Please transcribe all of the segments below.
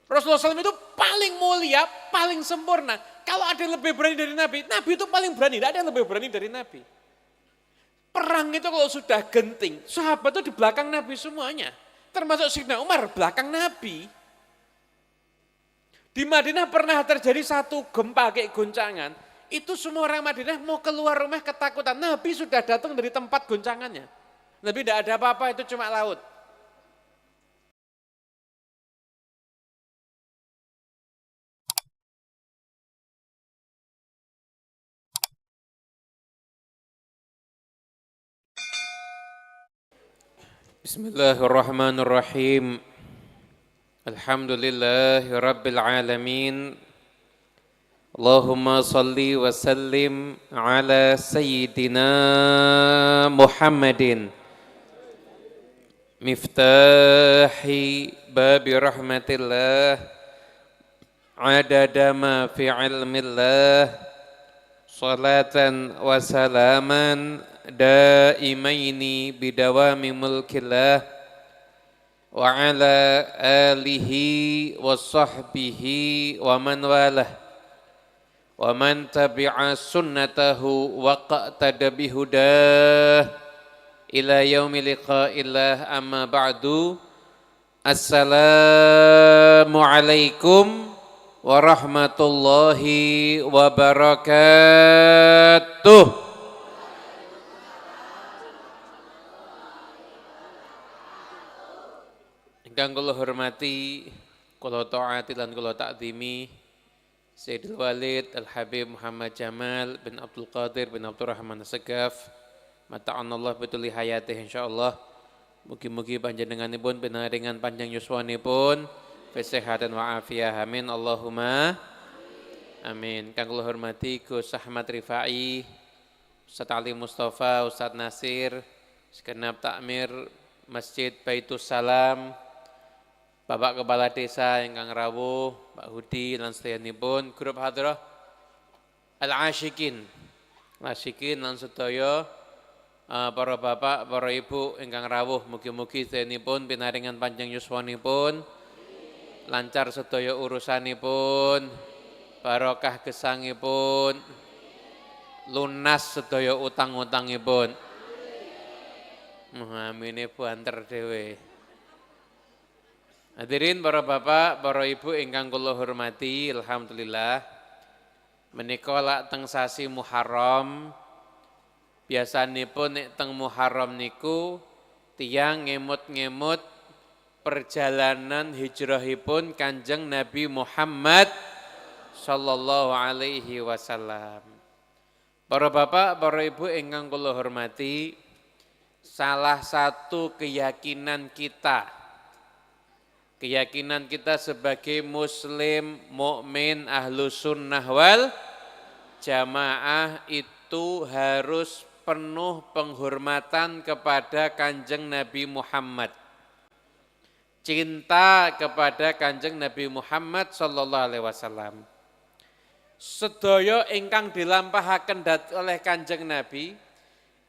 Rasulullah SAW itu paling mulia, paling sempurna. Kalau ada yang lebih berani dari Nabi, Nabi itu paling berani, tidak ada yang lebih berani dari Nabi. Perang itu kalau sudah genting, sahabat itu di belakang Nabi semuanya. Termasuk Sayyidina Umar, belakang Nabi. Di Madinah pernah terjadi satu gempa kayak goncangan. Itu semua orang Madinah mau keluar rumah ketakutan. Nabi sudah datang dari tempat goncangannya. Nabi tidak ada apa-apa, itu cuma laut. Bismillahirrahmanirrahim. Alhamdulillahi rabbil alamin. Allahumma salli wa sallim ala sayyidina Muhammadin miftahi babi rahmatillah adada ma fi ilmillah salatan wa salaman daimaini bidawami mulkillah wa ala alihi wa sahbihi wa man walah wa man tabi'a sunnatahu wa qa'tada bihudah ila yaumi liqa'illah amma ba'du. Assalamu alaikum warahmatullahi wabarakatuh. Ingkang kula hormati, kula taati lan kula takzimi Sayyidul Walid Al-Habib Muhammad Jamal bin Abdul Qadir bin Abdurrahman As-Sagaf, mata'anallah betuli hayatih insyaallah. Mugi-mugi panjenenganipun pinaringan panjang yuswanipun, kesehatan wa afiyah, amin Allahumma amin. Kang kula hormati Gus Ahmad Rifai, Ustaz Ali Mustafa, Ustaz Nasir, segenap takmir Masjid Baitus Salam, Bapak Kepala Desa ingkang rawuh, Pak Hudi lan sedayanipun grup hadrah Al-Asyikin. Asyikin lan sedaya para bapak, para ibu ingkang rawuh, mugi-mugi sedayanipun pinaringan panjang yuswanipun, lancar sedaya urusanipun, barokah gesangipun, lunas sedaya utang-utangipun. Amin ibu antar dhewe. Hadirin para bapak, para ibu ingkang kula hormati, alhamdulillah menika lak teng sasi Muharram. Biasanipun nek teng Muharram niku tiyang ngemut-ngemut perjalanan hijrahipun Kanjeng Nabi Muhammad sallallahu alaihi wasallam. Para bapak, para ibu ingkang kula hormati, salah satu keyakinan kita sebagai muslim, mukmin, ahlu sunnah wal jamaah itu harus penuh penghormatan kepada Kanjeng Nabi Muhammad. Cinta kepada Kanjeng Nabi Muhammad sallallahu alaihi wasallam. Sedaya ingkang dilampahaken oleh Kanjeng Nabi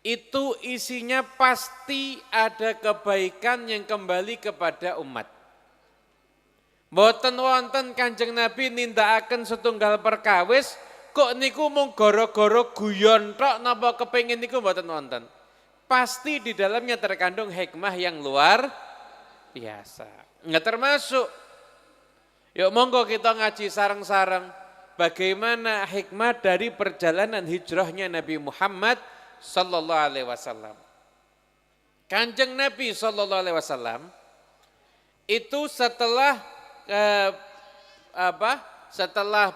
itu isinya pasti ada kebaikan yang kembali kepada umat. Mboten wonten Kanjeng Nabi nindakaken setunggal perkawis kok niku mung gara-gara guyon tok napa kepengin niku mboten wonten. Pasti di dalamnya terkandung hikmah yang luar biasa. Nggak termasuk. Yuk monggo kita ngaji sareng-sareng bagaimana hikmah dari perjalanan hijrahnya Nabi Muhammad sallallahu alaihi wasallam. Kanjeng Nabi sallallahu alaihi wasallam itu setelah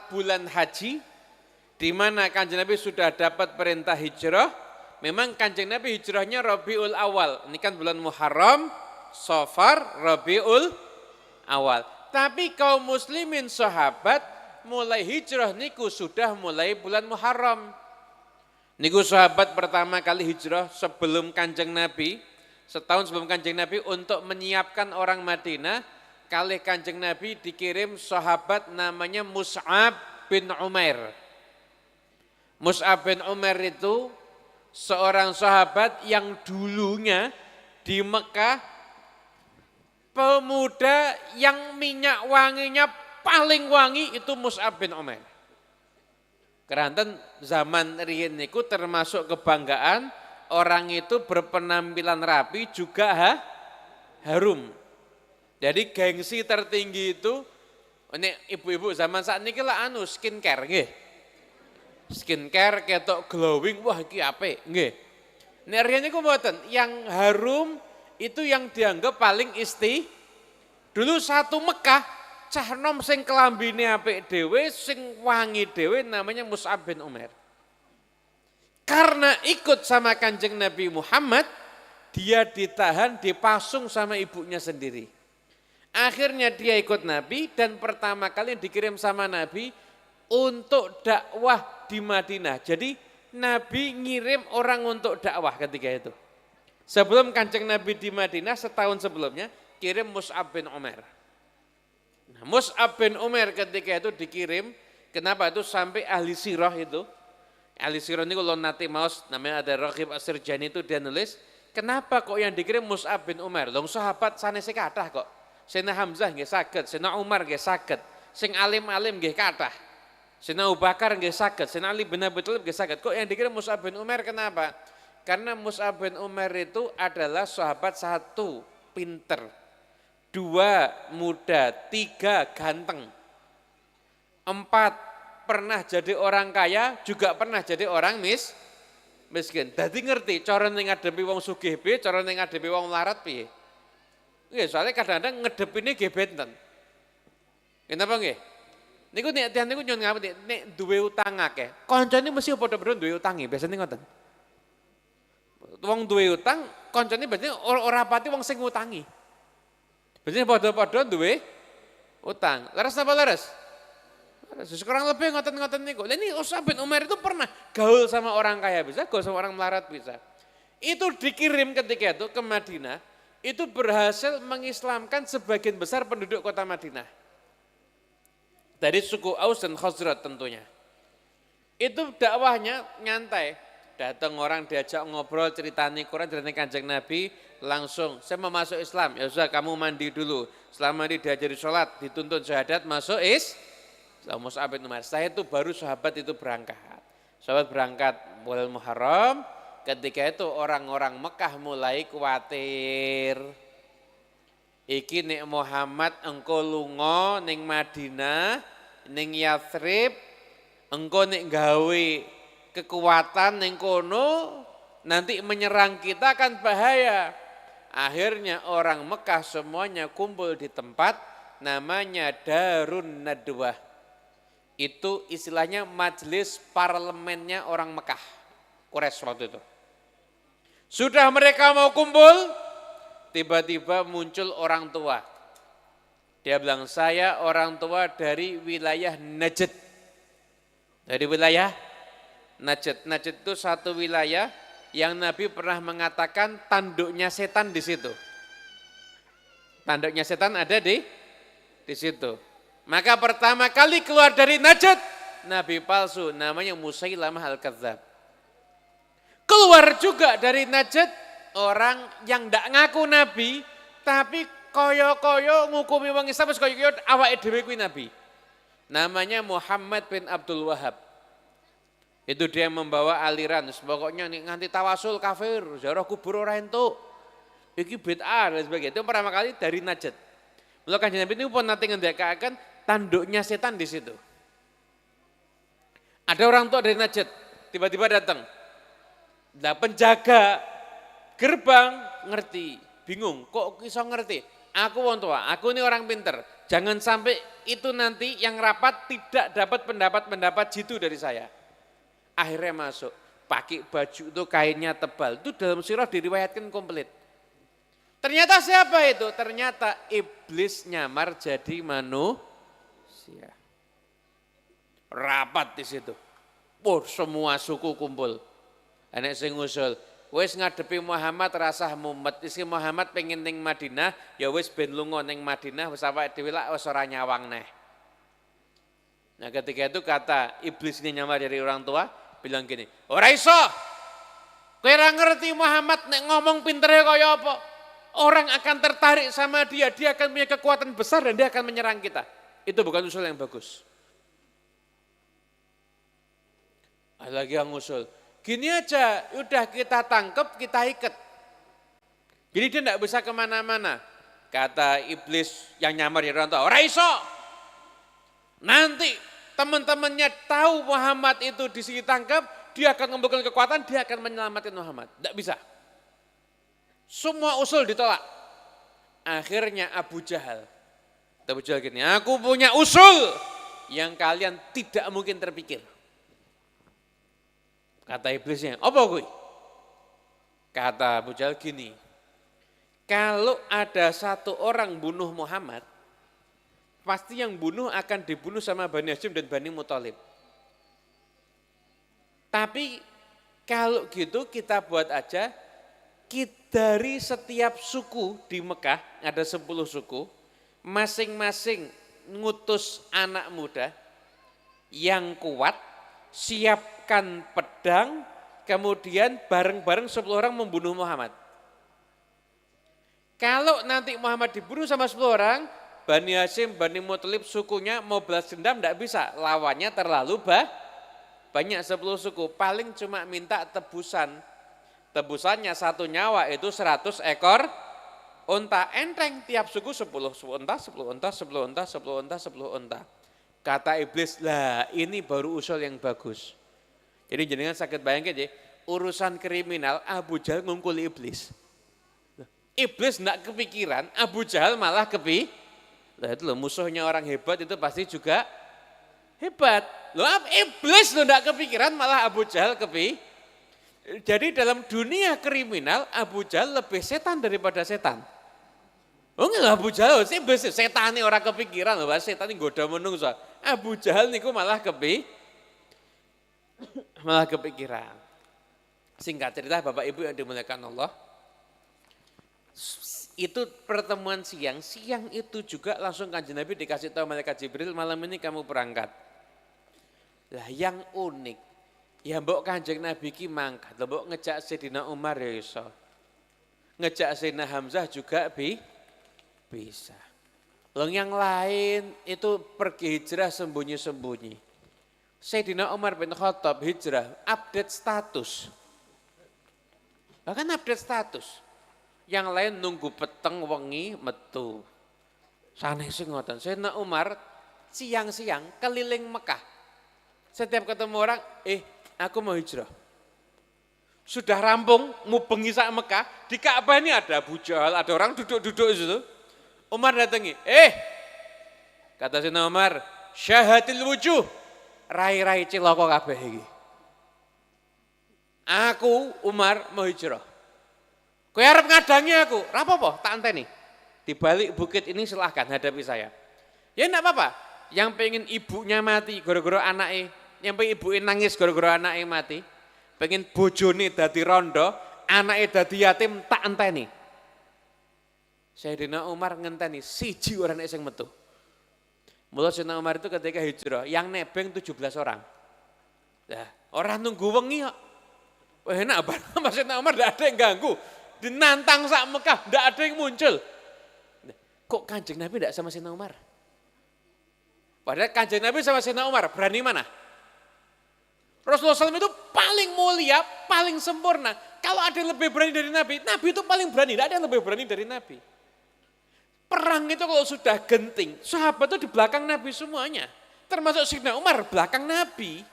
bulan haji, di mana Kanjeng Nabi sudah dapat perintah hijrah. Memang Kanjeng Nabi hijrahnya Rabiul Awal. Ini kan bulan Muharram, Safar, Rabiul Awal. Tapi kaum muslimin sahabat mulai hijrah niku sudah mulai bulan Muharram. Niku sahabat pertama kali hijrah sebelum Kanjeng Nabi, setahun sebelum Kanjeng Nabi untuk menyiapkan orang Madinah. Kali Kanjeng Nabi dikirim sahabat namanya Mus'ab bin Umair. Mus'ab bin Umair itu seorang sahabat yang dulunya di Mekah pemuda yang minyak wanginya paling wangi itu Mus'ab bin Umair. Keranten zaman riyen niku termasuk kebanggaan orang itu berpenampilan rapi juga harum. Jadi gengsi tertinggi itu ini ibu-ibu zaman saat ini lah skincare nggih. Skincare ketok glowing, wah iki apik nggih. Nek riyen niku mboten, yang harum itu yang dianggap paling dulu satu Mekah cah nom sing kelambine apik dhewe, sing wangi dhewe namanya Mus'ab bin Umair. Karena ikut sama Kanjeng Nabi Muhammad, dia ditahan, dipasung sama ibunya sendiri. Akhirnya dia ikut Nabi dan pertama kali dikirim sama Nabi untuk dakwah di Madinah. Jadi Nabi ngirim orang untuk dakwah ketika itu. Sebelum Kanjeng Nabi di Madinah setahun sebelumnya kirim Mus'ab bin Umair. Nah, Mus'ab bin Umair ketika itu dikirim, kenapa itu sampai ahli sirah itu. Ahli sirah ini kalau nanti maus namanya ada Raghib As-Sirjani itu dia nulis, kenapa kok yang dikirim Mus'ab bin Umair? Long sahabat sanese kathah kok. Sayyidina Hamzah nggih saged, Sayyidina Umar nggih saged, sing alim-alim nggih kathah. Sayyidina Abu Bakar nggih saged, Sayyidina Ali bin Abi Thalib nggih saged. Kok yang dikirim Mus'ab bin Umair kenapa? Karena Mus'ab bin Umair itu adalah sahabat satu, pinter, dua, muda, tiga, ganteng, empat, pernah jadi orang kaya, juga pernah jadi orang miskin. Dadi ngerti cara ning ngadepi wong sugih piye, cara ning ngadepi wong larat piye. Nggih, soalnya kadang-kadang ngedepine nggih benten. Kenapa nggih? Niku nek tiyang niku nyun ngapun nek duwe utang akeh, kancane mesti padha-padha duwe utange, biasane ngoten. Wong duwe utang, kancane biasane ora pati wong sing ngutangi. Biasane padha-padha duwe utang. Leres napa leres? Kurang lebih ngoten-ngoten niku. Lah ini Mus'ab bin Umair itu pernah gaul sama orang kaya bisa, gaul sama orang melarat bisa. Itu dikirim ketika itu ke Madinah, itu berhasil mengislamkan sebagian besar penduduk kota Madinah. Dari suku Aus dan Khazraj tentunya. Itu dakwahnya nyantai. Datang orang diajak ngobrol, ceritani Quran, ceritani Kanjeng Nabi, langsung saya mau masuk Islam. Ya sudah kamu mandi dulu. Selama mandi diajari sholat, dituntun syahadat, masuk Mus'ab bin Umair. Saya itu baru sahabat itu berangkat. Sahabat berangkat bulan Muharram, ketika itu orang-orang Mekah mulai khawatir. Iki nek Muhammad engko lunga ning Madinah, ning Yathrib, engko nek gawe kekuatan ning kono nanti menyerang kita kan bahaya. Akhirnya orang Mekah semuanya kumpul di tempat namanya Darun Nadwah. Itu istilahnya majelis parlemennya orang Mekah, Quraisy waktu itu. Sudah mereka mau kumpul, tiba-tiba muncul orang tua. Dia bilang, saya orang tua dari wilayah Najd. Dari wilayah Najd. Najd itu satu wilayah yang Nabi pernah mengatakan tanduknya setan di situ. Tanduknya setan ada di situ. Maka pertama kali keluar dari Najd, Nabi palsu namanya Musailamah Al-Kadzab. Keluar juga dari Najd orang yang tidak ngaku Nabi, tapi koyo-koyo ngukumi wong Islam, koyo-koyo awake dhewe kuwi Nabi. Namanya Muhammad bin Abdul Wahab. Itu dia membawa aliran, pokoknya nganti tawasul kafir, ziarah kubur ora entuk. Iki bid'ah dan sebagainya. Itu pertama kali dari Najd. Mula Kanjeng Nabi itu pun nanti ngendikaken tanduknya setan di situ. Ada orang tua dari Najd, tiba-tiba datang. Nah, penjaga gerbang ngerti, bingung, kok bisa ngerti? Aku wong tua, aku ini orang pinter. Jangan sampai itu nanti yang rapat tidak dapat pendapat jitu dari saya. Akhirnya masuk, pakai baju itu kainnya tebal. Itu dalam sirah diriwayatkan komplit. Ternyata siapa itu? Ternyata iblis nyamar jadi manusia. Rapat di situ. Semua suku kumpul. Anak sing ngusul, wis ngadepi Muhammad rasah mumet. Isi Muhammad pengen ning Madinah, ya wis ben lunga ning Madinah wis awake dhewe lak wis ora nyawang neh. Nah, ketika itu kata iblis ini nyamar dari orang tua, bilang gini, ora iso. Kowe ora ngerti Muhammad nek ngomong pintere kaya apa? Orang akan tertarik sama dia akan punya kekuatan besar dan dia akan menyerang kita. Itu bukan usul yang bagus. Ada lagi yang usul, gini aja, udah kita tangkap, kita ikat. Jadi dia tidak bisa kemana-mana. Kata iblis yang nyamar di rantau, ora iso. Nanti teman-temannya tahu Muhammad itu di sini tangkap, dia akan mengumpulkan kekuatan, dia akan menyelamatkan Muhammad. Tidak bisa. Semua usul ditolak. Akhirnya Abu Jahal gini, aku punya usul yang kalian tidak mungkin terpikir. Kata iblisnya, apa gue? Kata Abu Jahal gini, kalau ada satu orang bunuh Muhammad, pasti yang bunuh akan dibunuh sama Bani Hashim dan Bani Muthalib. Tapi kalau gitu kita buat aja, dari setiap suku di Mekah, ada 10 suku, masing-masing ngutus anak muda yang kuat, siapkan pedang, kemudian bareng-bareng 10 orang membunuh Muhammad. Kalau nanti Muhammad dibunuh sama 10 orang, Bani Hashim, Bani Muthalib sukunya mau balas dendam tidak bisa, lawannya terlalu banyak 10 suku, paling cuma minta tebusan. Tebusannya 1 nyawa itu 100 ekor unta, enteng tiap suku 10 unta, 10 unta, 10 unta, 10 unta, 10 unta. Kata iblis, lah ini baru usul yang bagus. Jadi jenengan sakit bayangkan ya, urusan kriminal Abu Jahal ngungkuli iblis. Iblis enggak kepikiran, Abu Jahal malah Lah itu loh, musuhnya orang hebat itu pasti juga hebat. Loh iblis loh enggak kepikiran, malah Abu Jahal Jadi dalam dunia kriminal Abu Jahal lebih setan daripada setan. Oh enggak, Abu Jahal sih setan ini orang kepikiran loh, setan ini goda menungso. Abu Jahal niku malah kepikiran. Singkat cerita Bapak Ibu yang dimuliakan Allah, itu pertemuan siang itu juga langsung Kanjeng Nabi dikasih tahu malaikat Jibril, malam ini kamu berangkat. Lah yang unik, ya mbok Kanjeng Nabi ki mangkat, mbok ngejak Sayyidina Umar ya iso. Ngejak Sayyidina Hamzah juga bisa. Loh yang lain itu pergi hijrah sembunyi-sembunyi. Sayyidina Umar bin Khattab hijrah, update status. Bahkan update status. Yang lain nunggu peteng wengi metu. Sanes sing ngoten. Sayyidina Umar siang-siang keliling Mekah. Setiap ketemu orang, aku mau hijrah. Sudah rampung, ngubengi sak Mekah, di Ka'bah ini ada Abu Jahal, ada orang duduk-duduk di situ. Umar datangi, kata Sayyidina Umar, syahatil wujuh, rai-rai cilaka kabeh iki. Aku Umar mau hijrah. Kowe arep ngadangi aku, ora apa-apa, tak anteni. Di balik bukit ini silahkan hadapi saya. Ya enggak apa-apa. Yang pengen ibunya mati gara-gara anaknya, yang pengen ibunya nangis gara-gara anaknya mati, pengen bojone dadi rondo, anaknya dadi yatim, tak enteni. Sayyidina Umar ngenteni siji orang sing metu. Mula Sayyidina Umar itu ketika hijrah, yang nebeng 17 orang. Nah, orang nunggu wengi kok. Wah enak banget, Sayyidina Umar tidak ada yang ganggu. Dinantang sak Mekah, tidak ada yang muncul. Kok Kanjeng Nabi tidak sama Sayyidina Umar? Padahal Kanjeng Nabi sama Sayyidina Umar, berani mana? Rasulullah SAW itu paling mulia, paling sempurna. Kalau ada yang lebih berani dari Nabi, Nabi itu paling berani, tidak ada yang lebih berani dari Nabi. Perang itu kalau sudah genting, sahabat itu di belakang Nabi semuanya. Termasuk Sayyidina Umar, belakang Nabi.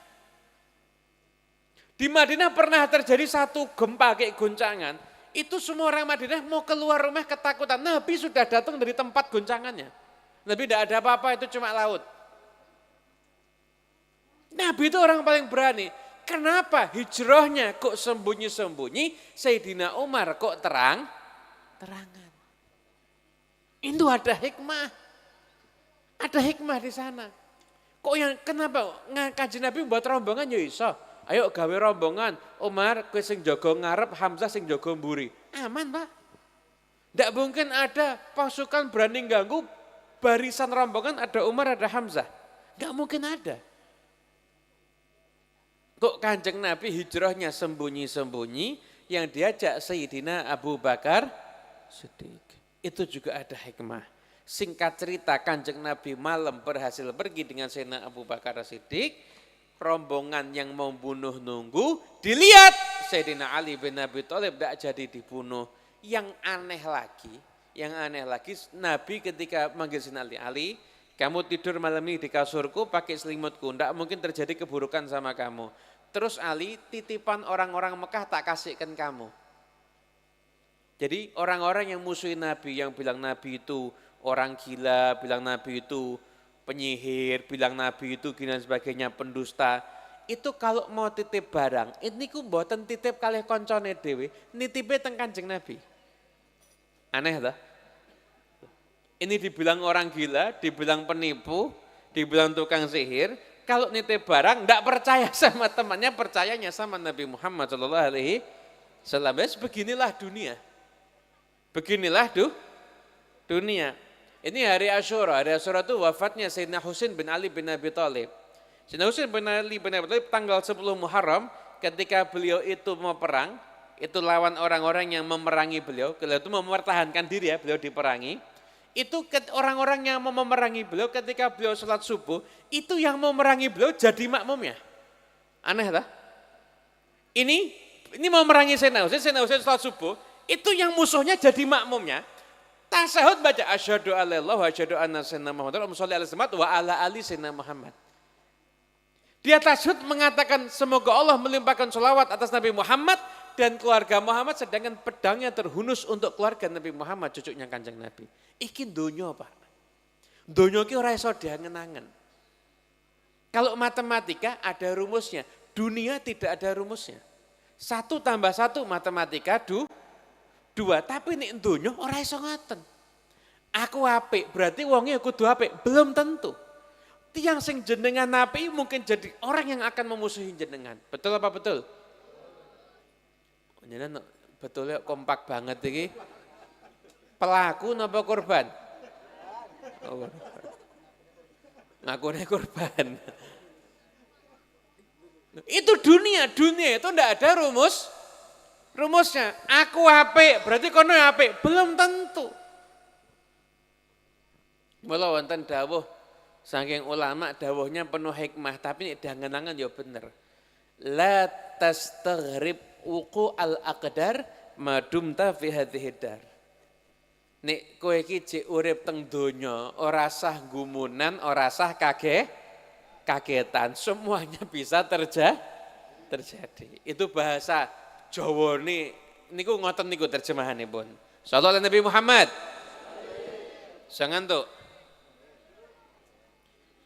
Di Madinah pernah terjadi satu gempa kayak goncangan. Itu semua orang Madinah mau keluar rumah ketakutan. Nabi sudah datang dari tempat goncangannya. Nabi tidak ada apa-apa, itu cuma laut. Nabi itu orang paling berani. Kenapa hijrahnya kok sembunyi-sembunyi, Sayyidina Umar kok terang-terangan. Itu ada hikmah. Ada hikmah di sana. Kok yang kenapa Kanjeng Nabi buat rombongan ya iso. Ayo gawe rombongan, Umar kowe sing jaga ngarep, Hamzah sing jaga mburi. Aman, Pak. Tidak mungkin ada pasukan berani ganggu barisan rombongan ada Umar, ada Hamzah. Enggak mungkin ada. Kok Kanjeng Nabi hijrahnya sembunyi-sembunyi, yang diajak Sayyidina Abu Bakar Siddiq. Itu juga ada hikmah. Singkat cerita, Kanjeng Nabi malam berhasil pergi dengan Sayyidina Abu Bakar Siddiq. Rombongan yang mau bunuh nunggu, dilihat Sayyidina Ali bin Abi Thalib tidak jadi dibunuh. Yang aneh lagi, Nabi ketika manggil Sayyidina Ali, kamu tidur malam ini di kasurku pakai selimutku, tidak mungkin terjadi keburukan sama kamu. Terus Ali, titipan orang-orang Mekah tak kasihkan kamu. Jadi orang-orang yang musuhin Nabi, yang bilang Nabi itu orang gila, bilang Nabi itu penyihir, bilang Nabi itu gini dan sebagainya, pendusta. Itu kalau mau titip barang, ini ku mboten titip kalih koncone dhewe, nitipe teng Kanjeng Nabi. Aneh lah. Ini dibilang orang gila, dibilang penipu, dibilang tukang sihir. Kalau nitip barang, tidak percaya sama temannya, percayanya sama Nabi Muhammad SAW. Beginilah dunia. Beginilah dunia. Ini hari Asyura. Hari Asyura itu wafatnya Sayyidina Husain bin Ali bin Abi Thalib. Sayyidina Husain bin Ali bin Abi Thalib tanggal 10 Muharram ketika beliau itu mau perang, itu lawan orang-orang yang memerangi beliau itu mempertahankan diri ya, beliau diperangi. Itu orang-orang yang mau memerangi beliau ketika beliau sholat subuh, itu yang mau memerangi beliau jadi makmumnya. Aneh tak? Ini mau memerangi Sayyidina Husain sholat subuh, itu yang musuhnya jadi makmumnya. Tasahud baca asyhadu alaihi wa asyhadu anna sayyidina Muhammad wa ala ali sayyidina Muhammad. Dia tasahud mengatakan semoga Allah melimpahkan sholawat atas Nabi Muhammad dan keluarga Muhammad, sedangkan pedangnya terhunus untuk keluarga Nabi Muhammad, cucunya Kanjeng Nabi. Iki donya Pak. Donya ki ora iso diangen-angen. Kalau matematika ada rumusnya, dunia tidak ada rumusnya. 1 tambah 1 matematika 2, tapi nek donya ora iso ngaten. Aku apik, berarti wonge kudu apik, belum tentu. Tiang sing jenengan apik mungkin jadi orang yang akan memusuhi jenengan. Betul apa betul? Jenengan betulnya kompak banget iki. Pelaku napa korban? Oh. Ngakune korban. Itu dunia itu enggak ada rumusnya. Aku apik, berarti kono apik, belum tentu. Mula wonten dawuh saking ulama, dawuhnya penuh hikmah, tapi nek dangen-angen ya bener. La tastaghrib wuqu al-aqdar madumta fi hadhihi dar. Nek kowe iki jek urip teng donya, ora sah gumunan, ora sah kagetan, semuanya bisa terjadi. Itu bahasa Jawa niku ngoten niku terjemahanipun. Sallallahu alaihi Nabi Muhammad. Jangan tuh.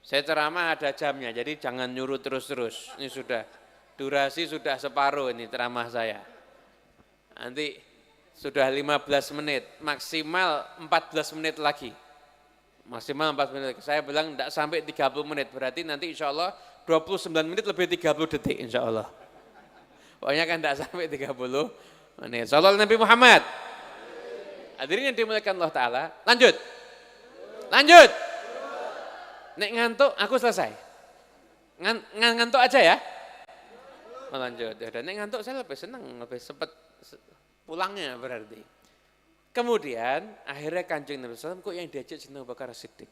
Saya ceramah ada jamnya, jadi jangan nyuruh terus-terus. Ini sudah durasi sudah separuh ini ceramah saya. Nanti sudah 15 menit, maksimal 14 menit lagi. Maksimal 14 menit lagi. Saya bilang tidak sampai 30 menit, berarti nanti insya Allah 29 menit lebih 30 detik insya Allah. Pokoknya kan tidak sampai 30 menit. Sallallahu Nabi Muhammad. Hadirin yang dimuliakan Allah Ta'ala, lanjut. Nek ngantuk, aku selesai. Ngantuk aja ya. Oh, lanjut. Ya, nek ngantuk saya lebih senang, lebih cepat pulangnya berarti. Kemudian akhirnya Kanjeng Nabi SAW kok yang diajak Sayyidina Abu Bakar Siddiq.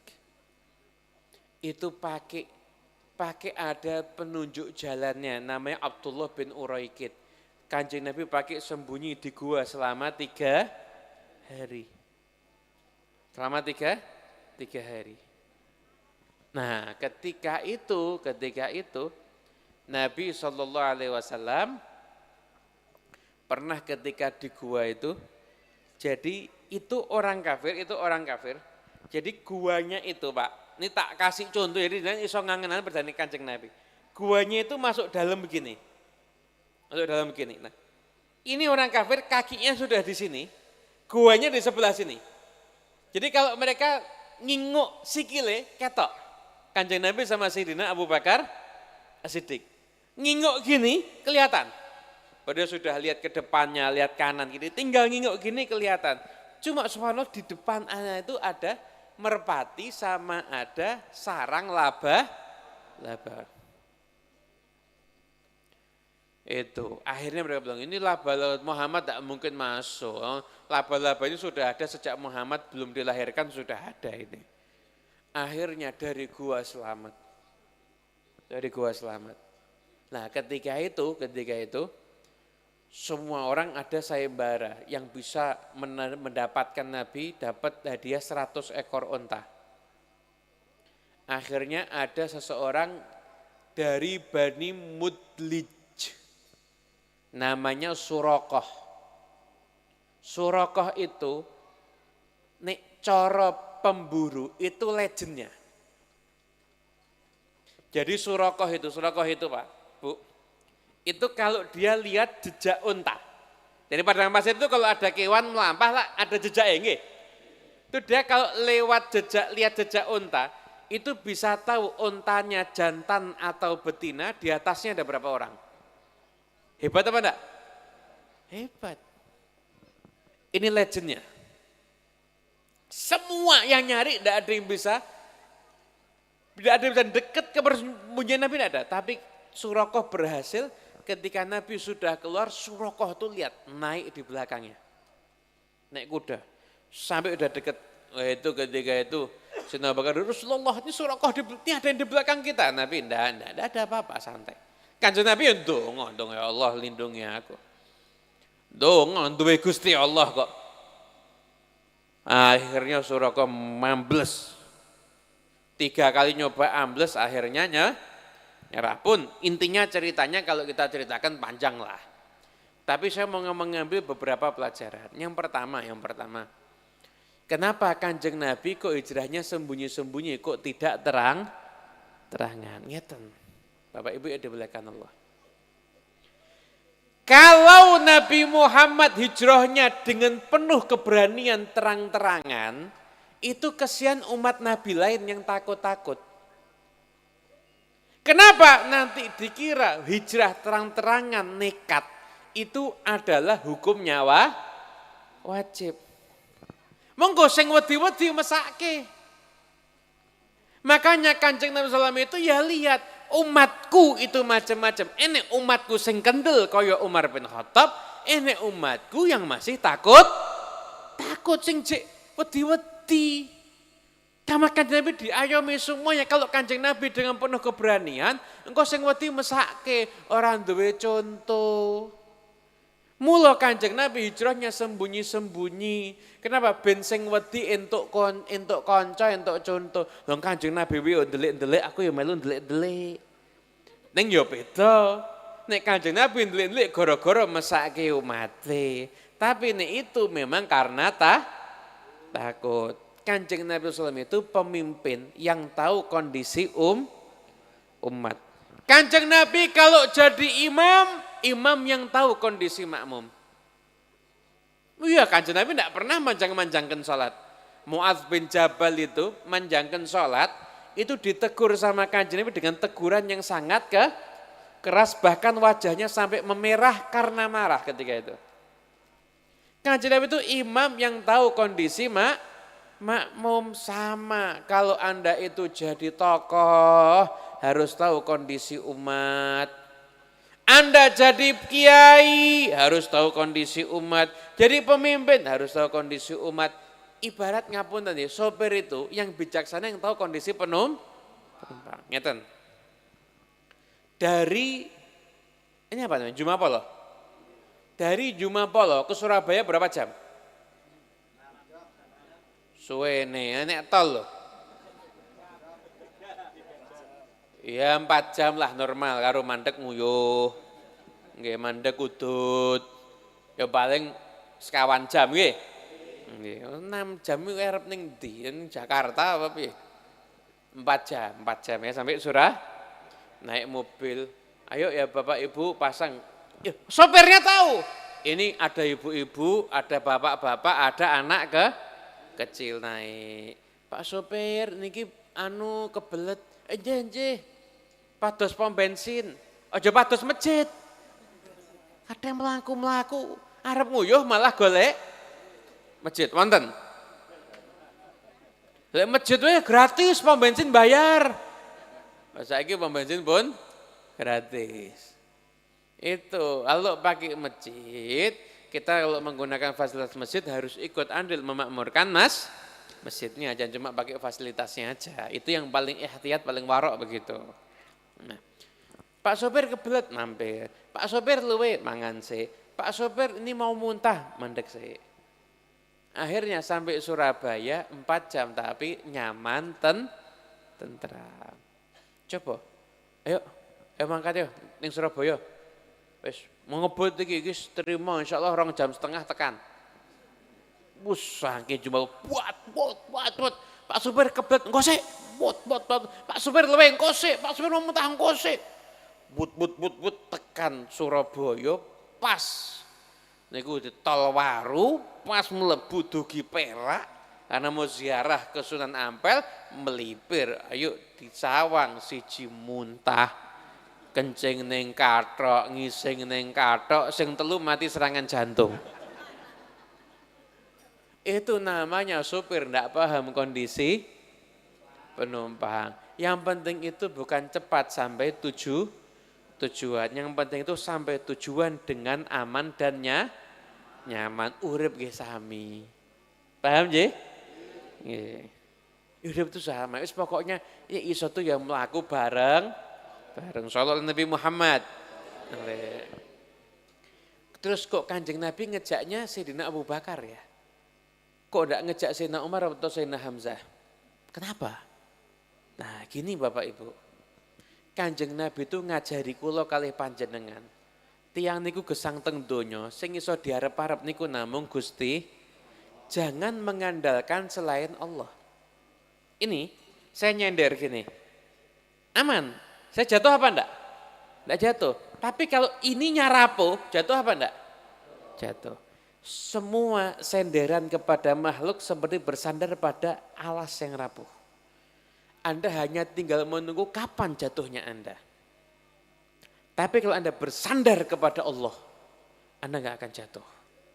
Itu pakai ada penunjuk jalannya, namanya Abdullah bin Uraikid. Kanjeng Nabi pakai sembunyi di gua selama 3 hari. Selama 3 hari. Nah, ketika itu Nabi SAW pernah ketika di gua itu, jadi itu orang kafir. Jadi guanya itu Pak, ini tak kasih contoh, jadi nanti iso ngangenan berdani Kanjeng Nabi. Guanya itu masuk dalam begini. Nah, ini orang kafir kakinya sudah di sini, guanya di sebelah sini. Jadi kalau mereka nginguk sikile ketok. Kanjeng Nabi sama Sayyidina Abu Bakar Siddiq. Nginguk gini kelihatan. Padahal sudah lihat ke depannya, lihat kanan gini, tinggal nginguk gini kelihatan. Cuma subhanallah di depan anak itu ada merpati sama ada sarang laba. Itu akhirnya mereka bilang ini laba-laba Muhammad tak mungkin masuk. Laba-laba ini sudah ada sejak Muhammad belum dilahirkan sudah ada ini. Akhirnya dari gua selamat. Dari gua selamat. Nah ketika itu semua orang ada sayembara yang bisa mendapatkan Nabi dapat hadiah 100 ekor unta. Akhirnya ada seseorang dari Bani Mudlij, namanya Surakoh. Surakoh itu, nek coro pemburu itu legendnya. Jadi Surakoh itu Pak, Bu, itu kalau dia lihat jejak unta. Jadi padang pasir itu kalau ada kewan melampah lah ada jejak enggak. Itu dia kalau lihat jejak unta, itu bisa tahu untanya jantan atau betina, di atasnya ada berapa orang. Hebat apa enggak? Hebat. Ini legendnya. Semua yang nyari tidak ada yang bisa, tidak ada yang bisa dekat ke persembunyian Nabi, tidak ada. Tapi Surakoh berhasil ketika Nabi sudah keluar, Surakoh tuh lihat naik di belakangnya. Naik kuda. Sampai udah dekat. Itu ketika itu Sayyidina Abu Bakar, Rasulullah ini Surakoh ini ada yang di belakang kita. Nabi enggak ada apa-apa, santai. Kanjeng Nabi ndonga ya Allah lindungi aku. Ndonga duwe Gusti Allah kok. Akhirnya Surakoh mambles. 3 kali nyoba ambles akhirnya nyerah pun. Intinya ceritanya kalau kita ceritakan panjang lah. Tapi saya mau mengambil beberapa pelajaran. Yang pertama. Kenapa Kanjeng Nabi kok hijrahnya sembunyi-sembunyi, kok tidak terangan? Ngeten. Bapak Ibu yang dimuliakan Allah. Kalau Nabi Muhammad hijrahnya dengan penuh keberanian terang-terangan, itu kesian umat Nabi lain yang takut-takut. Kenapa nanti dikira hijrah terang-terangan nekat itu adalah hukum nyawa wajib. Monggo sing wedi-wedi mesake. Makanya Kanjeng Nabi SAW itu ya lihat umatku itu macam-macam. Enek umatku sing kendel kaya Umar bin Khattab, enek umatku yang masih takut sing jek wedi-wedi. Kamar Kanjeng Nabi diayomi semuanya. Kalau Kanjeng Nabi dengan penuh keberanian, engkau sing wedi mesake orang duwe contoh. Mula Kanjeng Nabi hijrahnya sembunyi-sembunyi. Kenapa? Ben sing wedi entuk kanca, entuk contoh. Lho Kanjeng Nabi yo ndelik-ndelik, aku yo melu ndelik-ndelik. Ning yo beda. Nek Kanjeng Nabi ndelik-ndelik gara-gara mesake umate. Tapi nek itu memang karena takut. Kanjeng Nabi SAW itu pemimpin yang tahu kondisi umat. Kanjeng Nabi kalau jadi imam yang tahu kondisi makmum. Iya, Kanjeng Nabi tidak pernah manjang-manjangkan sholat. Mu'adz bin Jabal itu manjangkan sholat, itu ditegur sama Kanjeng Nabi dengan teguran yang sangat keras, bahkan wajahnya sampai memerah karena marah ketika itu. Kanjeng Nabi itu imam yang tahu kondisi makmum. Sama. Kalau Anda itu jadi tokoh, harus tahu kondisi umat. Anda jadi kiai harus tahu kondisi umat, jadi pemimpin harus tahu kondisi umat. Ibarat ngapunten ya, sopir itu yang bijaksana yang tahu kondisi penumpang. Ngeten. Dari ini apa namanya? Jumapolo. Dari Jumapolo ke Surabaya berapa jam? Suwene, nek tol loh. Ya 4 jam lah normal, karo mandek nguyuh. Nggih mandek udut. Ya paling sekawan jam nggih. Nggih, 6 jam iku arep ning ndi? Ning Jakarta apa piye? 4 jam ya sampai Surah. Naik mobil. Ayo ya Bapak Ibu pasang. Ya, sopirnya tahu. Ini ada ibu-ibu, ada bapak-bapak, ada anak kecil naik. Pak sopir niki kebelet. Nggih. Pados pom bensin, aja pados masjid. Ada yang melaku, arep nguyuh malah golek masjid. Wonten. Lek masjid wae gratis, pom bensin bayar. Saiki pom bensin pun gratis. Itu kalau pakai masjid, kita kalau menggunakan fasilitas masjid harus ikut andil memakmurkan masjidnya, jangan cuma pakai fasilitasnya aja. Itu yang paling ihtiyat, paling warok begitu. Nah, Pak sopir kebelet mampir, Pak sopir luwe mangan sih, Pak sopir ini mau muntah mandek sih. Akhirnya sampai Surabaya 4 jam tapi nyaman tentram. Coba, ayo mangkat yuk ning Surabaya. Wis mau ngebut iki terima insyaallah 2 jam setengah tekan. Wus saking jumlah buat. Pak supir kebelet engko sik. Buat. Pak supir luwe engko sik. Pak supir mau muntah engko sik. But tekan Surabaya pas niku di tol Waru pas mlebu dugi Perak karena mau ziarah ke Sunan Ampel melipir ayo di Cawang siji muntah kencing ning kathok ngising ning kathok sing telu mati serangan jantung. Itu namanya supir ndak paham kondisi penumpang. Yang penting itu bukan cepat sampai tujuan. Yang penting itu sampai tujuan dengan aman dan nyaman. Urip nggih sami. Paham nggih? Nggih. Urip itu sama. Wis pokoknya ya iso tuh yang mlaku bareng sallallahu Nabi Muhammad. Terus kok Kanjeng Nabi ngejaknya Sayyidina Abu Bakar ya? Kok enggak ngejak Sayyidina Umar atau Sayyidina Hamzah? Kenapa? Nah, gini Bapak Ibu. Kanjeng Nabi itu ngajari kula kalih panjenengan. Tiang niku gesang teng donya, sing iso diarep-arep niku namung Gusti. Jangan mengandalkan selain Allah. Ini saya nyender gini. Aman. Saya jatuh apa enggak? Enggak jatuh. Tapi kalau ininya rapuh, jatuh apa enggak? Jatuh. Semua senderan kepada makhluk seperti bersandar pada alas yang rapuh. Anda hanya tinggal menunggu kapan jatuhnya Anda. Tapi kalau Anda bersandar kepada Allah, Anda nggak akan jatuh.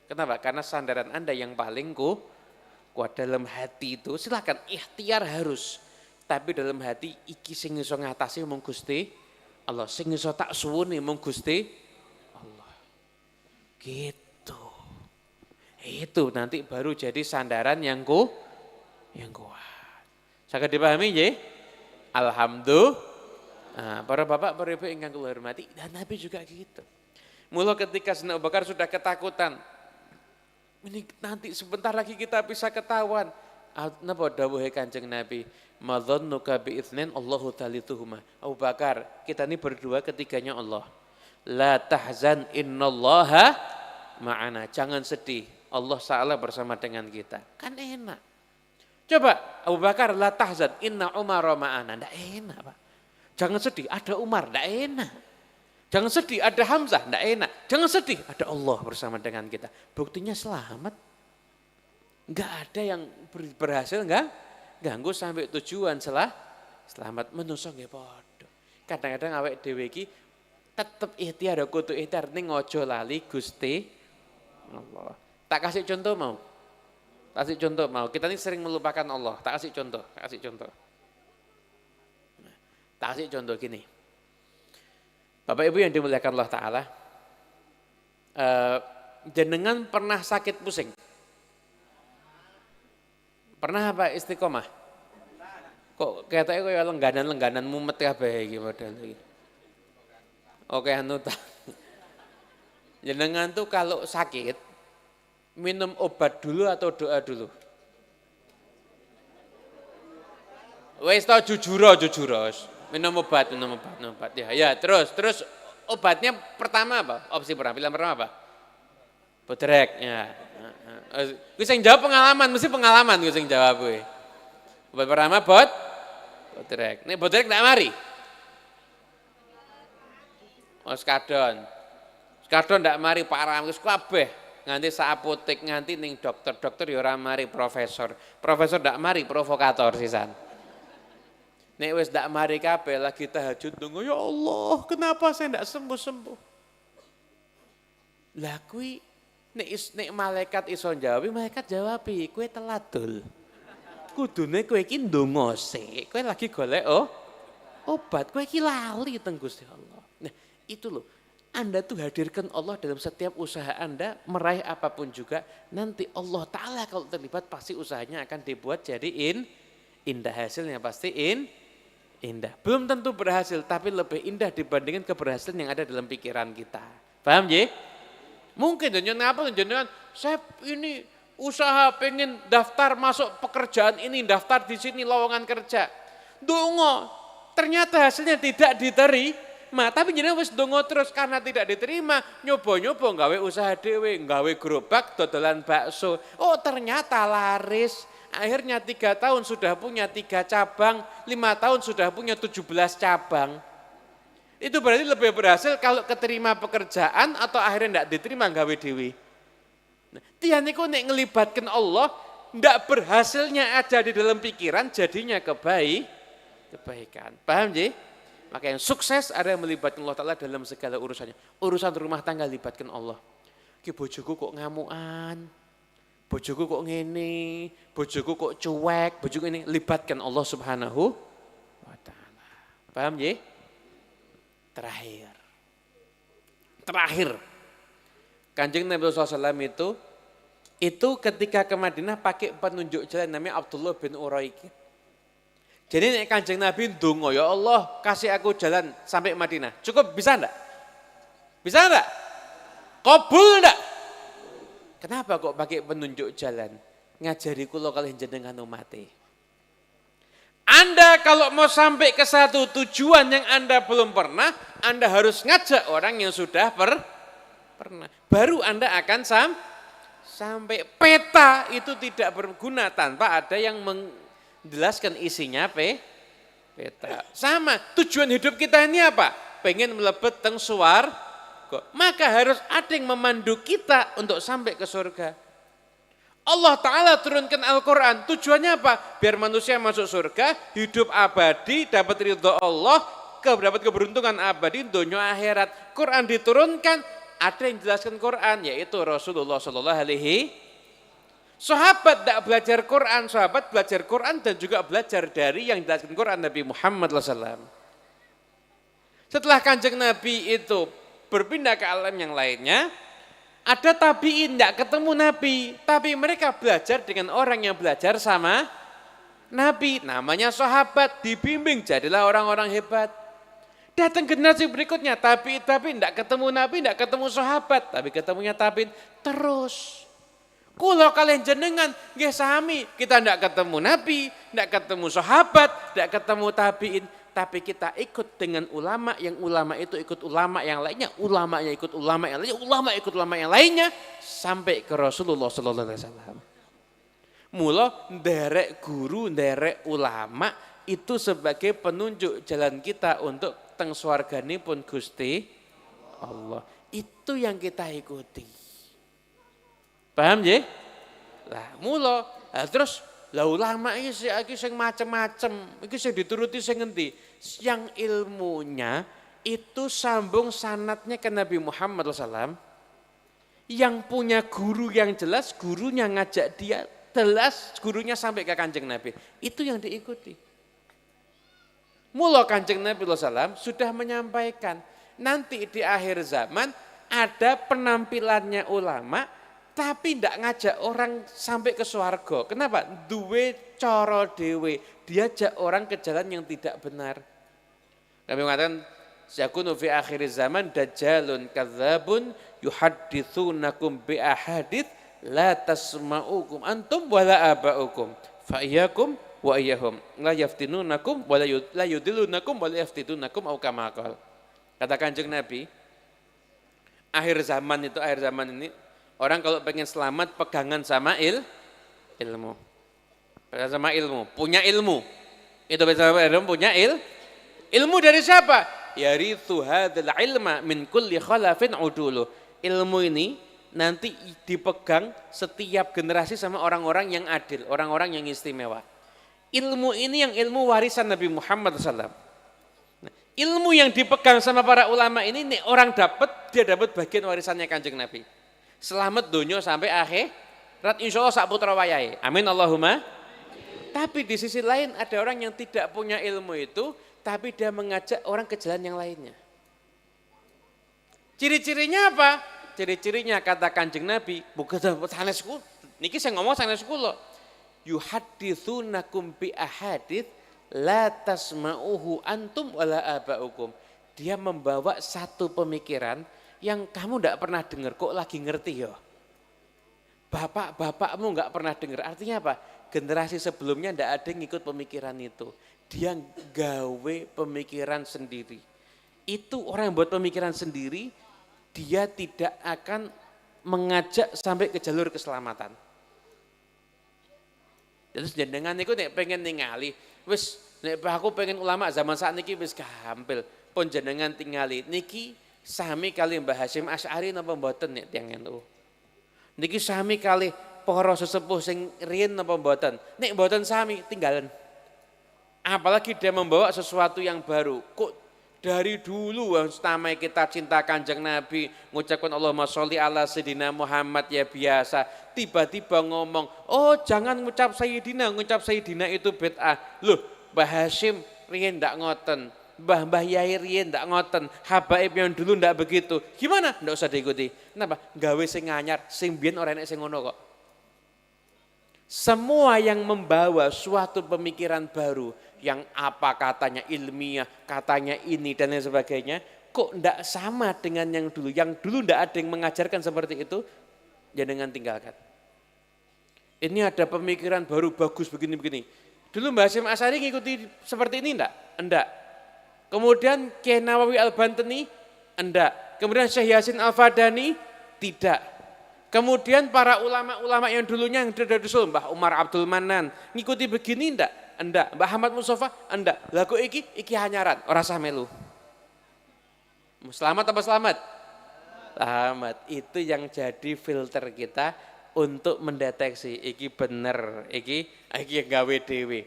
Kenapa? Karena sandaran Anda yang paling kuat dalam hati itu. Silakan ikhtiar harus. Tapi dalam hati iki sing iso ngatasi mung Gusti Allah, sing iso tak suwuni mung Gusti Allah. Gitu. Itu nanti baru jadi sandaran yang kuat. Saged dipahami nggih? Alhamdulillah. Nah, para bapak, para ibu ingkang kula hormati, dan Nabi juga gitu. Mula ketika Sayyidina Abu Bakar sudah ketakutan, ini nanti sebentar lagi kita bisa ketahuan. Napa dawuhe Kanjeng Nabi? Madzannuka bi itsnin Allahu thalituhuma. Abu Bakar, kita ini berdua ketiganya Allah. La tahzan innallaha ma'ana. Jangan sedih, Allah Ta'ala bersama dengan kita. Kan enak. Coba Abu Bakar la tahzan inna Umar ma'ana. Enggak enak, Pak. Jangan sedih, ada Umar, enggak enak. Jangan sedih, ada Hamzah, enggak enak. Jangan sedih, ada Allah bersama dengan kita. Buktinya selamat. Enggak ada yang berhasil enggak ganggu sampai tujuan selamat menungso nggih padha. Kadang-kadang awake dhewe iki tetep ikhtiar kudu ikhtiar ning aja lali Gusti Allah. Tak kasih contoh mau. Kita ini sering melupakan Allah. Tak kasih contoh. Tak kasih contoh gini. Bapak Ibu yang dimuliakan Allah Ta'ala. Jenengan pernah sakit pusing? Pernah apa istiqomah? Kok katanya kaya lengganan mumet kabeh iki model iki. Oke anu ta. Jenengan tuh kalau sakit minum obat dulu atau doa dulu? Wis tau jujur. Minum obat. Ya, terus obatnya pertama apa? Opsi pertama, pilihan pertama apa? Bodrek ya. Kuwi sing jawab pengalaman, mesti pengalaman kuwi sing jawab kuwi. Obat pertama bodrek. Nek bodrek ndak mari. Skadon ndak mari parah wis kabeh. Nganti sak apotek nganti ning dokter ya ora mari profesor ndak mari provokator sisan. Nek wis ndak mari kabeh lagi tahajud ndonga ya Allah kenapa saya ndak sembuh. Lah kuwi nek malaikat iso jawab, malaikat jawabi kowe telat dul. Kudune kowe iki ndonga sik, kowe lagi golek obat, kowe iki lali teng Gusti Allah. Nah, itu loh. Anda tuh hadirkan Allah dalam setiap usaha Anda, meraih apapun juga, nanti Allah Ta'ala kalau terlibat pasti usahanya akan dibuat jadi indah, hasilnya pasti indah. Belum tentu berhasil, tapi lebih indah dibandingkan keberhasilan yang ada dalam pikiran kita. Paham ya? Mungkin jenengan apa jenengan, saya ini usaha pengen daftar masuk pekerjaan ini, daftar di sini lowongan kerja. Dongo, ternyata hasilnya tidak diterima, tapi jenengan wis dongo terus karena tidak diterima, nyoba-nyoba gawe usaha dhewe, gawe gerobak dodolan bakso. Oh, ternyata laris. Akhirnya 3 tahun sudah punya 3 cabang, 5 tahun sudah punya 17 cabang. Itu berarti lebih berhasil kalau keterima pekerjaan atau akhirnya tidak diterima gawe dewi. Nah, tian niku nek ngelibatkan Allah, tidak berhasilnya ada di dalam pikiran, jadinya kebaikan. Paham ji? Maka yang sukses ada yang melibatkan Allah Ta'ala dalam segala urusannya. Urusan rumah tangga libatkan Allah. Ki bojoku kok ngamukan. Bojoku kok ngene, bojoku kok cuek, bojoku ini, libatkan Allah Subhanahu wa Ta'ala. Paham ya? Terakhir. Kanjeng Nabi SAW itu ketika ke Madinah pakai penunjuk jalan namanya Abdullah bin Uraikid. Jadi nek Kanjeng Nabi ndonga, ya Allah kasih aku jalan sampai Madinah. Cukup bisa enggak? Bisa enggak? Kabul enggak? Kenapa kok pakai penunjuk jalan? Ngajari kula kalian jenengan umate. Anda kalau mau sampai ke satu tujuan yang Anda belum pernah, Anda harus ngajak orang yang sudah pernah. Baru Anda akan sampai. Peta itu tidak berguna tanpa ada yang menjelaskan isinya peta. Sama, tujuan hidup kita ini apa? Pengen melebet teng suwarga. Maka harus ada yang memandu kita untuk sampai ke surga. Allah Ta'ala turunkan Al-Quran, tujuannya apa? Biar manusia masuk surga, hidup abadi, dapat ridho Allah, dapat keberuntungan abadi, dunia akhirat. Quran diturunkan, ada yang jelaskan Quran, yaitu Rasulullah SAW. Sahabat tidak belajar Quran, sahabat belajar Quran dan juga belajar dari yang dijelaskan Quran Nabi Muhammad SAW. Setelah Kanjeng Nabi itu berpindah ke alam yang lainnya, ada tabiin tidak ketemu Nabi, tapi mereka belajar dengan orang yang belajar sama Nabi, namanya sahabat, dibimbing jadilah orang-orang hebat. Datang generasi berikutnya, tapi tidak ketemu Nabi, tidak ketemu sahabat, tapi ketemunya tabiin terus. Kalau kalian jenengan, nggih sami, kita tidak ketemu Nabi, tidak ketemu sahabat, tidak ketemu tabiin. Tapi kita ikut dengan ulama, yang ulama itu ikut ulama yang lainnya, ulamanya ikut ulama yang lainnya, ulama ikut ulama yang lainnya, sampai ke Rasulullah SAW. Mula nderek guru, nderek ulama itu sebagai penunjuk jalan kita untuk teng swarganipun Gusti Allah. Itu yang kita ikuti. Paham ya? Lah mula, terus lah ulama iki sing macem-macem, iki sing dituruti sing ngendi? Yang ilmunya itu sambung sanadnya ke Nabi Muhammad SAW. Yang punya guru yang jelas, gurunya ngajak dia, jelas gurunya sampai ke Kanjeng Nabi. Itu yang diikuti. Mula Kanjeng Nabi SAW sudah menyampaikan, nanti di akhir zaman ada penampilannya ulama, tapi tidak ngajak orang sampai ke swarga. Kenapa? Duwe cara dewe, diajak orang ke jalan yang tidak benar. Nabi mengatakan, yakunu fi akhir zaman dajjalun kadzabun yuhadditsunakum bi ahadits la tasma'ukum antum wala aba'ukum fa iyyakum wa iyyahum la yaftinunakum wala yudillunakum wala yaftinunakum au kama qala. Kata Kanjeng Nabi, akhir zaman ini orang kalau pengen selamat pegangan sama ilmu. Pegangan sama ilmu, punya ilmu. Itu ilmu punya ilmu dari siapa? Yarithu hadzal ilma min kulli khalafin udulu. Ilmu ini nanti dipegang setiap generasi sama orang-orang yang adil, orang-orang yang istimewa. Ilmu ini yang ilmu warisan Nabi Muhammad SAW. Nah, ilmu yang dipegang sama para ulama ini orang dia dapat bagian warisannya Kanjeng Nabi. Selamat dunia sampai akhirat, insya Allah sak putra wayahe. Amin Allahumma. Tapi di sisi lain ada orang yang tidak punya ilmu itu, tapi dia mengajak orang ke jalan yang lainnya. Ciri-cirinya apa? Ciri-cirinya kata Kanjeng Nabi, bukan sanesku, niki saya ngomong sanesku loh. Yuhadditsunakum bi ahadits la tasma'uhu antum wala aba'ukum. Dia membawa satu pemikiran yang kamu tidak pernah dengar, kok lagi ngerti ya. Bapak-bapakmu nggak pernah dengar, artinya apa? Generasi sebelumnya tidak ada yang ikut pemikiran itu. Dia gawe pemikiran sendiri. Itu orang yang buat pemikiran sendiri, dia tidak akan mengajak sampai ke jalur keselamatan. Terus jenengan niku nek pengen ningali, wis nek aku pengen ulama zaman saat niki wis gampil. Pun jenengan tingali niki sami kali Mbah Hasyim Asy'ari napa mboten nek tiyang NU. Niki sami kali para sesepuh sing riyen napa mboten. Nek mboten sami tinggalan. Apalagi dia membawa sesuatu yang baru. Kok dari dulu setamai kita cinta Kanjeng Nabi, mengucapkan Allahumma sholli ala Sayyidina Muhammad ya biasa. Tiba-tiba ngomong, oh jangan ngucap Sayyidina itu bid'ah. Loh, Mbah Hasyim riyen ndak ngoten. Mbah Yai riyen ndak ngoten. Habaib yang dulu ndak begitu. Gimana? Ndak usah diikuti. Kenapa? Gawe sing anyar, sing biyen ora enek sing ngono kok. Semua yang membawa suatu pemikiran baru, yang apa katanya ilmiah, katanya ini dan lain sebagainya, kok ndak sama dengan yang dulu. Yang dulu ndak ada yang mengajarkan seperti itu, jangan tinggalkan. Ini ada pemikiran baru bagus begini-begini. Dulu Mbah Hasyim Asy'ari ngikuti seperti ini enggak? Enggak. Kemudian Kyai Nawawi Al-Bantani? Enggak. Kemudian Syekh Yasin Al-Fadani? Tidak. Kemudian para ulama-ulama yang dulunya yang dari dulu, Mbah Umar Abdul Manan, ngikuti begini enggak? Enggak. Mbah Ahmad Mustafa? Enggak. Lah kok iki hanyaran, ora sah melu. Selamat apa selamat? Selamat. Itu yang jadi filter kita untuk mendeteksi iki bener, iki yang gawe dhewe.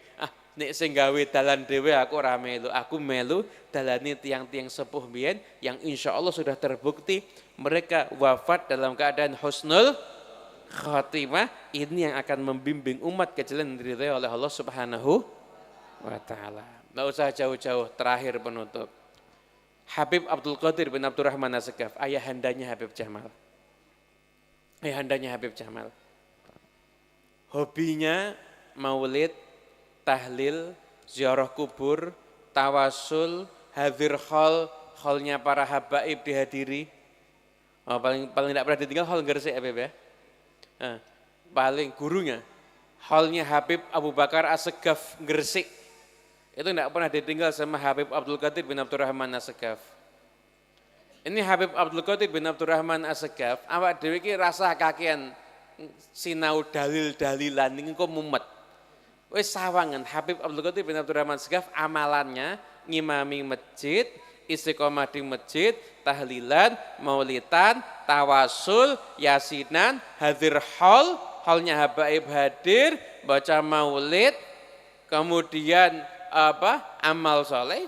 Nek sing gawe dalan dhewe aku ora melu, aku melu dalani tiang-tiang sepuh biyen yang insya Allah sudah terbukti mereka wafat dalam keadaan husnul khatimah. Ini yang akan membimbing umat ke jalan yang diridhai oleh Allah Subhanahu wa taala. Enggak usah jauh-jauh, terakhir penutup. Habib Abdul Qadir bin Abdurrahman As-Sagaf, ayahandanya Habib Jamal. Ayahandanya Habib Jamal. Hobinya maulid, tahlil, ziarah kubur, tawasul, hadir hallnya para habaib dihadiri. Oh, paling tidak pernah ditinggal hall Gresik Habib ya. Paling gurunya hallnya Habib Abu Bakar As-Sagaf Gresik. Itu tidak pernah ditinggal sama Habib Abdul Qadir bin Abdurrahman As-Sagaf. Ini Habib Abdul Qadir bin Abdurrahman As-Sagaf, awak dhewe iki rasa kakean sinau dalil-dalilan niku mumet. Wis sawangan Habib Abdul Qadir bin Abdurrahman As-Sagaf amalannya ngimami masjid, istiqomah di masjid, tahlilan, maulidan, tawasul, yasinan, hadir hallnya habaib hadir, baca maulid, kemudian amal soleh.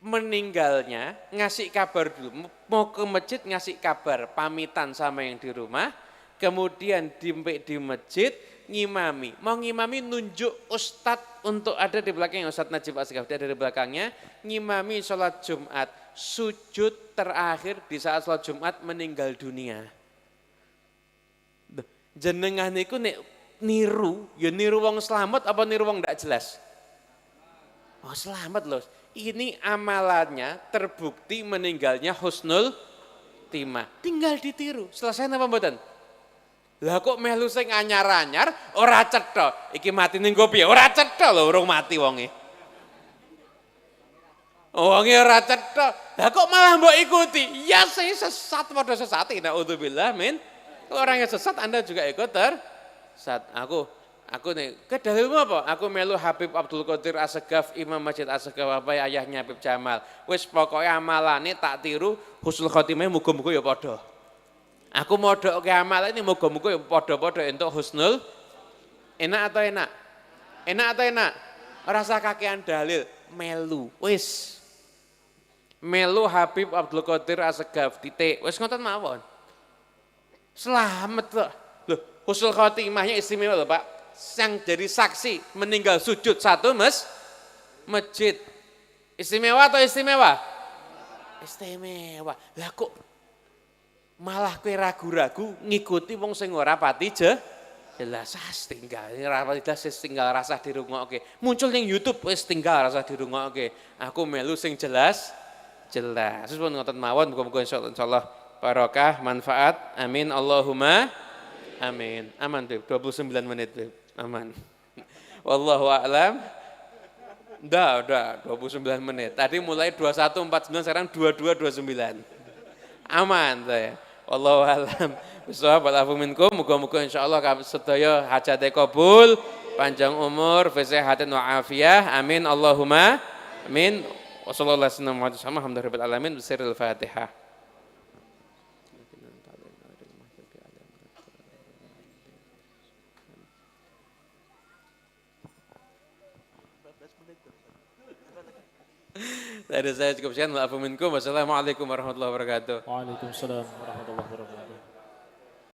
Meninggalnya ngasih kabar dulu, mau ke masjid ngasih kabar, pamitan sama yang di rumah, kemudian di masjid ngimami, mau ngimami nunjuk ustadz untuk ada di belakangnya, Ustadz Najib As-Sagaf ada di belakangnya, ngimami sholat Jumat, sujud terakhir di saat sholat Jumat meninggal dunia. Jenengan niku nek niru, ya niru wong selamat apa niru wong ndak jelas? Oh selamat loh. Ini amalannya terbukti meninggalnya husnul timah. Tinggal ditiru. Selesai apa mboten? Lah kok melu sing anyar-anyar ora cetha. Iki mati ning piye? Ora cetha lho, urung mati wonge. Wonge ora cetha. Lah kok malah mbok ikuti? Ya saya sesat padha sesat. Naudzubillah min. Orang yang sesat Anda juga ikut tersesat. Aku nih, ke dalilmu apa? Aku melu Habib Abdul Qadir As-Sagaf, Imam Masjid As-Sagaf, apa ayahnya Habib Jamal. Wis pokoknya amalane tak tiru, husnul khotimah muga-muga ya padha. Aku modhoke amalan ini muga-muga ya padha-padha entuk husnul. Enak atau enak? Enak atau enak? Rasa kakean dalil, melu. Wis. Melu Habib Abdul Qadir As-Sagaf titik. Wis ngoten mawon. Selamat loh. Loh, husnul khotimahnya istimewa loh, Pak. Yang jadi saksi meninggal sujud satu masjid. Istimewa atau istimewa? istimewa. Lah kok malah kowe ragu-ragu ngikuti wong sing ora pati jelas tinggal ora jelas tinggal rasa dirungokke. Muncul ning YouTube wis tinggal rasa dirungokke. Aku melu sing jelas. Terus pun ngoten mawon muga-muga insyaallah barokah, manfaat. Amin Allahumma amin. Aman Beb, 29 menit Beb. Aman. Wallahu a'lam. Udah 29 menit. Tadi mulai 21.49 sekarang 22.29. Aman saya. Wallahu a'lam. Bishawab wal afu minkum. Muga-muga insyaallah sedaya hajate kabul, panjang umur, fi sihatin wa afiyah. Amin Allahumma amin. Wassallallahu alaihi wasallam. Alhamdulillahirabbil alamin. Bisiril Fatihah. Dari saya cukup sekian. Wassalamualaikum warahmatullahi wabarakatuh. Waalaikumsalam.